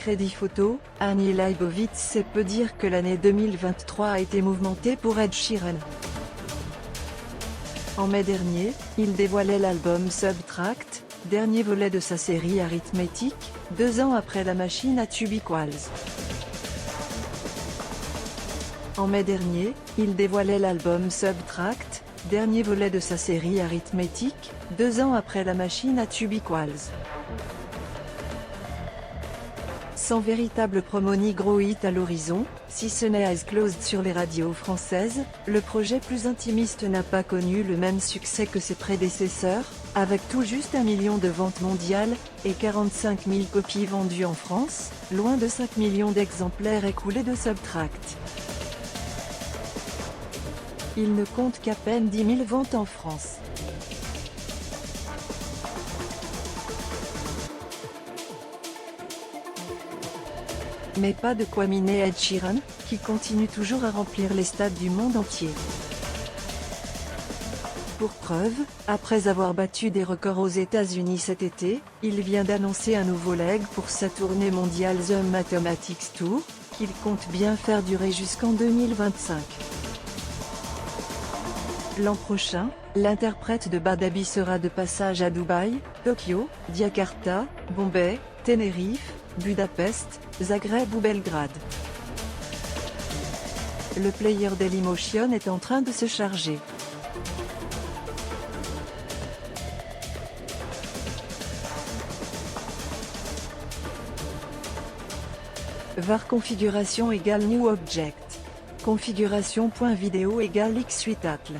Crédit Photo, Annie Leibovitz sait peu dire que l'année 2023 a été mouvementée pour Ed Sheeran. En mai dernier, il dévoilait l'album Subtract, dernier volet de sa série Arithmetic, 2 ans après La Machine à tubes Equals. En mai dernier, il dévoilait l'album Subtract, dernier volet de sa série Arithmetic, 2 ans après La Machine à tubes Equals. Sans véritable promo ni gros hit à l'horizon, si ce n'est Eyes Closed sur les radios françaises, le projet plus intimiste n'a pas connu le même succès que ses prédécesseurs, avec tout juste 1 million de ventes mondiales, et 45 000 copies vendues en France, loin de 5 millions d'exemplaires écoulés de Subtract. Il ne compte qu'à peine 10 000 ventes en France. Mais pas de quoi miner Ed Sheeran, qui continue toujours à remplir les stades du monde entier. Pour preuve, après avoir battu des records aux États-Unis cet été, il vient d'annoncer un nouveau leg pour sa tournée mondiale The Mathematics Tour, qu'il compte bien faire durer jusqu'en 2025. L'an prochain, l'interprète de Bad Habit sera de passage à Dubaï, Tokyo, Jakarta, Bombay, Tenerife, Budapest, Zagreb ou Belgrade. Le player Dailymotion est en train de se charger. var configuration égale new object. Configuration.video égale x8atl.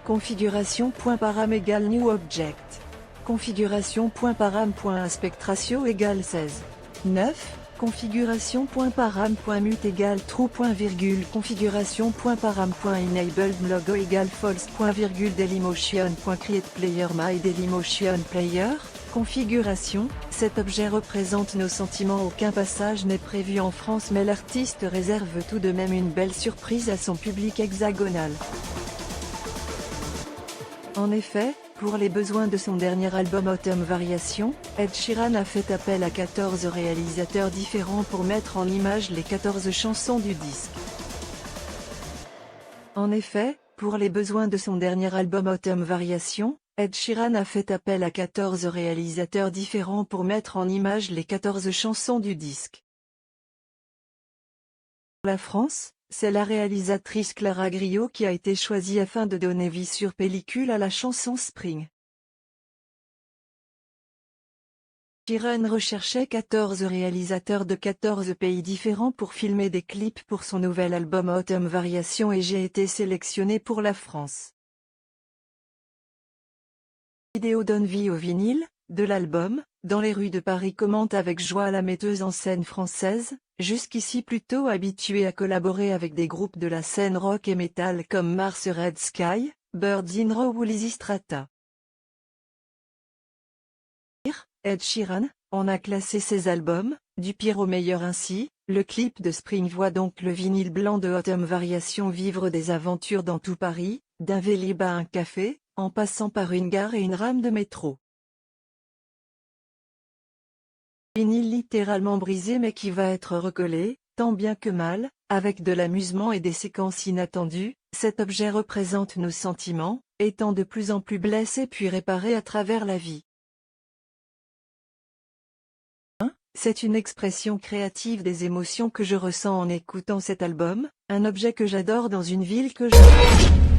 Configuration.param égale new object. Configuration.param.aspect-ratio égale 16. 9. Configuration.param.mute égale true. Configuration.param.enabledlogo logo égale false. Dailymotion.create player my Dailymotion player. Configuration, cet objet représente nos sentiments. Aucun passage n'est prévu en France, mais l'artiste réserve tout de même une belle surprise à son public hexagonal. En effet, pour les besoins de son dernier album Autumn Variation, Ed Sheeran a fait appel à 14 réalisateurs différents pour mettre en image les 14 chansons du disque. En effet, pour les besoins de son dernier album Autumn Variation, Ed Sheeran a fait appel à 14 réalisateurs différents pour mettre en image les 14 chansons du disque. Pour la France, c'est la réalisatrice Clara Griot qui a été choisie afin de donner vie sur pellicule à la chanson Spring. Sheeran recherchait 14 réalisateurs de 14 pays différents pour filmer des clips pour son nouvel album Autumn Variation et j'ai été sélectionné pour la France. La vidéo donne vie au vinyle de l'album, dans les rues de Paris, commente avec joie la metteuse en scène française, jusqu'ici plutôt habituée à collaborer avec des groupes de la scène rock et metal comme Mars Red Sky, Birds in Row ou Lysistrata. Ed Sheeran, on a classé ses albums, du pire au meilleur ainsi, le clip de Spring voit donc le vinyle blanc de Autumn Variation vivre des aventures dans tout Paris, d'un Vélib à un café, en passant par une gare et une rame de métro. Vinyle littéralement brisé mais qui va être recollé, tant bien que mal, avec de l'amusement et des séquences inattendues, cet objet représente nos sentiments, étant de plus en plus blessés puis réparés à travers la vie. C'est une expression créative des émotions que je ressens en écoutant cet album, un objet que j'adore dans une ville que je...